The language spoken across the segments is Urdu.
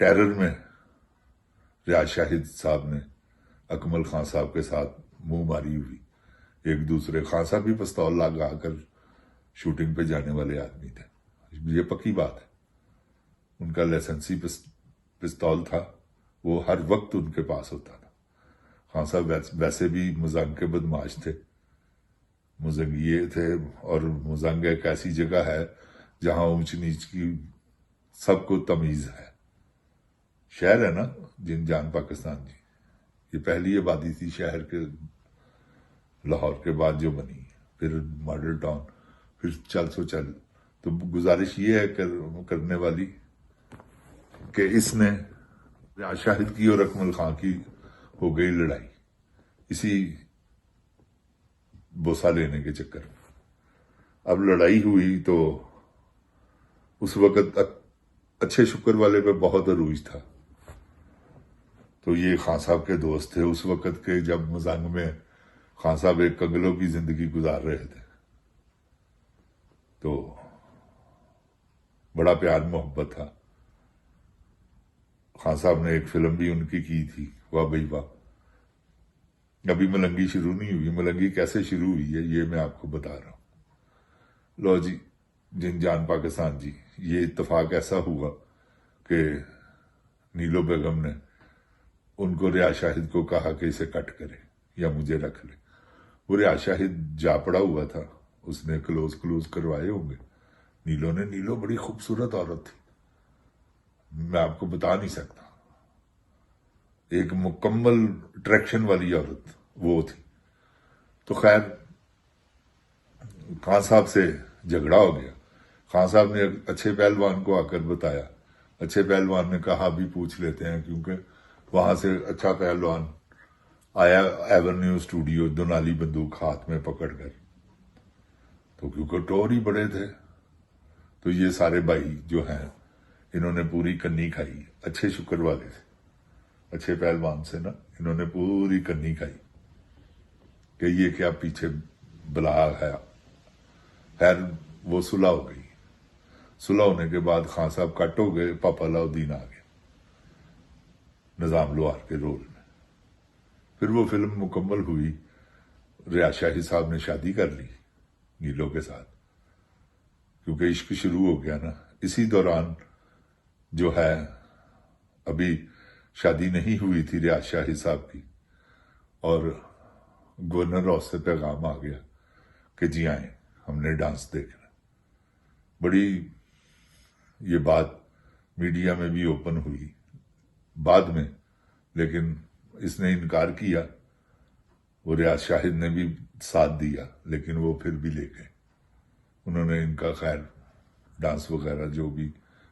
ٹیرر میں ریاض شاہد صاحب نے اکمل خان صاحب کے ساتھ منہ ماری ہوئی، ایک دوسرے، خان صاحب بھی پستول لگا کر شوٹنگ پہ جانے والے آدمی تھے، یہ پکی بات ہے، ان کا لائسنسی پستول تھا، وہ ہر وقت ان کے پاس ہوتا تھا۔ خان صاحب ویسے بھی مزنگ کے بدماش تھے، مزنگ یہ تھے، اور مزنگ ایک ایسی جگہ ہے جہاں اونچ نیچ کی سب کو تمیز ہے۔ شہر ہے نا جن جان پاکستان جی، یہ پہلی آبادی تھی شہر کے، لاہور کے بعد جو بنی، پھر ماڈل ٹاؤن، پھر چل سو چل۔ تو گزارش یہ ہے کرنے والی کہ اس نے ریاض شاہد کی اور اکمل خان کی ہو گئی لڑائی، اسی بوسہ لینے کے چکر میں۔ اب لڑائی ہوئی تو اس وقت اچھے شکر والے پہ بہت عروج تھا، تو یہ خان صاحب کے دوست تھے اس وقت کے، جب مزنگ میں خان صاحب ایک کنگلوں کی زندگی گزار رہے تھے، تو بڑا پیار محبت تھا۔ خان صاحب نے ایک فلم بھی ان کی تھی، واہ بھائی واہ۔ ابھی ملنگی شروع نہیں ہوئی، ملنگی کیسے شروع ہوئی ہے یہ میں آپ کو بتا رہا ہوں۔ لو جی، جن جان پاکستان جی، یہ اتفاق ایسا ہوا کہ نیلو بیگم نے ان کو ریاض شاہد کو کہا کہ اسے کٹ کرے یا مجھے رکھ لے۔ وہ ریاض شاہد جا پڑا ہوا تھا، اس نے کلوز کروائے ہوں گے نیلو نے۔ نیلو بڑی خوبصورت عورت تھی، میں آپ کو بتا نہیں سکتا، ایک مکمل اٹریکشن والی عورت وہ تھی۔ تو خیر خان صاحب سے جھگڑا ہو گیا، خان صاحب نے اچھے پہلوان کو آ کر بتایا، اچھے پہلوان نے کہا بھی پوچھ لیتے ہیں، کیونکہ وہاں سے اچھا پہلوان آیا ایورنیو اسٹوڈیو دونالی بندوق ہاتھ میں پکڑ کر، تو کیونکہ ٹور ہی بڑے تھے، تو یہ سارے بھائی جو ہیں انہوں نے پوری کنی کھائی، اچھے شکر والے سے، اچھے پہلوان سے نا، انہوں نے پوری کنی کھائی کہ یہ کیا پیچھے بلا ہے۔ خیر وہ صلح ہو گئی، صلح ہونے کے بعد خان صاحب کٹ ہو گئے، پاپا علاؤدین آ گئے نظام لوہار کے رول میں۔ پھر وہ فلم مکمل ہوئی، ریاض شاہد صاحب نے شادی کر لی نیلو کے ساتھ، کیونکہ عشق شروع ہو گیا نا۔ اسی دوران جو ہے ابھی شادی نہیں ہوئی تھی ریاض شاہد صاحب کی، اور گورنر ہاؤس سے پیغام آ گیا کہ جی آئیں، ہم نے ڈانس دیکھنا۔ بڑی یہ بات میڈیا میں بھی اوپن ہوئی بعد میں، لیکن اس نے انکار کیا، وہ ریاض شاہد نے بھی ساتھ دیا، لیکن وہ پھر بھی لے گئے، انہوں نے ان کا خیر ڈانس وغیرہ جو بھی،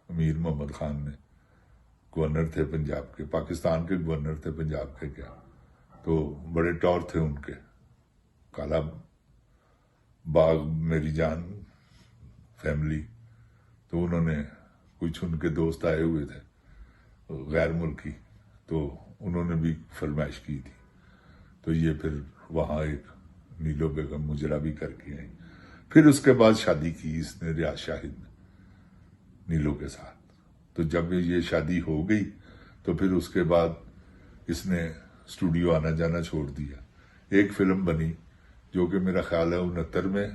امیر محمد خان نے، گورنر تھے پنجاب کے، پاکستان کے گورنر تھے پنجاب کے کیا، تو بڑے ٹور تھے ان کے، کالا باغ میری جان فیملی، تو انہوں نے کچھ ان کے دوست آئے ہوئے تھے غیر ملکی، تو انہوں نے بھی فرمائش کی تھی، تو یہ پھر وہاں ایک نیلو بیگم مجرا بھی کر کے آئی۔ پھر اس کے بعد شادی کی اس نے ریاض شاہد نے نیلو کے ساتھ۔ تو جب یہ شادی ہو گئی تو پھر اس کے بعد اس نے اسٹوڈیو آنا جانا چھوڑ دیا۔ ایک فلم بنی جو کہ میرا خیال ہے 69 میں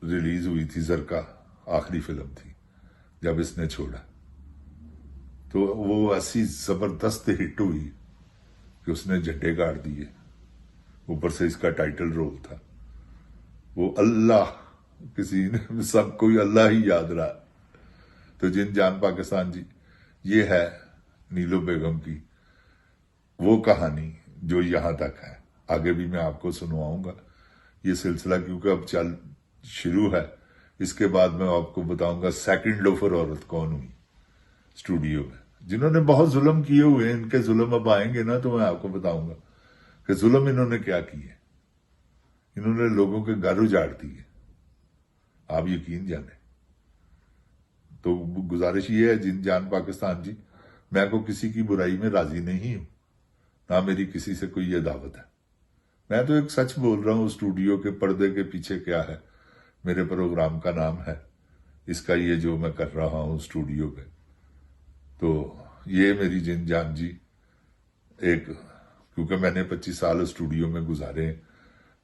ریلیز ہوئی تھی، زرکا آخری فلم تھی جب اس نے چھوڑا، تو وہ ایسی زبردست ہٹ ہوئی کہ اس نے جھنڈے گاڑ دیے، اوپر سے اس کا ٹائٹل رول تھا وہ اللہ، کسی نے سب کوئی اللہ ہی یاد رہا۔ تو جن جان پاکستان جی، یہ ہے نیلو بیگم کی وہ کہانی جو یہاں تک ہے۔ آگے بھی میں آپ کو سنواؤں گا یہ سلسلہ، کیونکہ اب چل شروع ہے۔ اس کے بعد میں آپ کو بتاؤں گا سیکنڈ لوفر عورت کون ہوئی اسٹوڈیو میں، جنہوں نے بہت ظلم کیے ہوئے ہیں، ان کے ظلم اب آئیں گے نا تو میں آپ کو بتاؤں گا کہ ظلم انہوں نے کیا کیے۔ انہوں نے لوگوں کے گھر اجاڑ دیے، آپ یقین جانیں۔ تو گزارش یہ ہے جن جان پاکستان جی، میں کو کسی کی برائی میں راضی نہیں ہوں، نہ میری کسی سے کوئی یہ دعوت ہے، میں تو ایک سچ بول رہا ہوں۔ اسٹوڈیو کے پردے کے پیچھے کیا ہے، میرے پروگرام کا نام ہے اس کا، یہ جو میں کر رہا ہوں اسٹوڈیو پہ، تو یہ میری جن جان جی ایک، کیونکہ میں نے 25 سال اسٹوڈیو میں گزارے ہیں،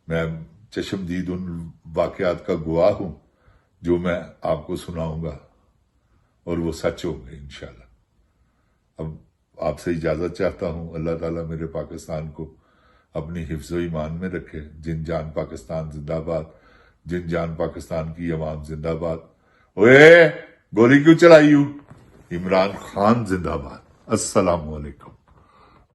میں چشمدید ان واقعات کا گواہ ہوں جو میں آپ کو سناؤں گا، اور وہ سچ ہوں گے انشاءاللہ۔ اب آپ سے اجازت چاہتا ہوں، اللہ تعالیٰ میرے پاکستان کو اپنی حفظ و ایمان میں رکھے۔ جن جان پاکستان زندہ باد، جن جان پاکستان کی عوام زندہ باد۔ اوئے گولی کیوں چلائی ہو؟ عمران خان زندہ باد۔ السلام علیکم۔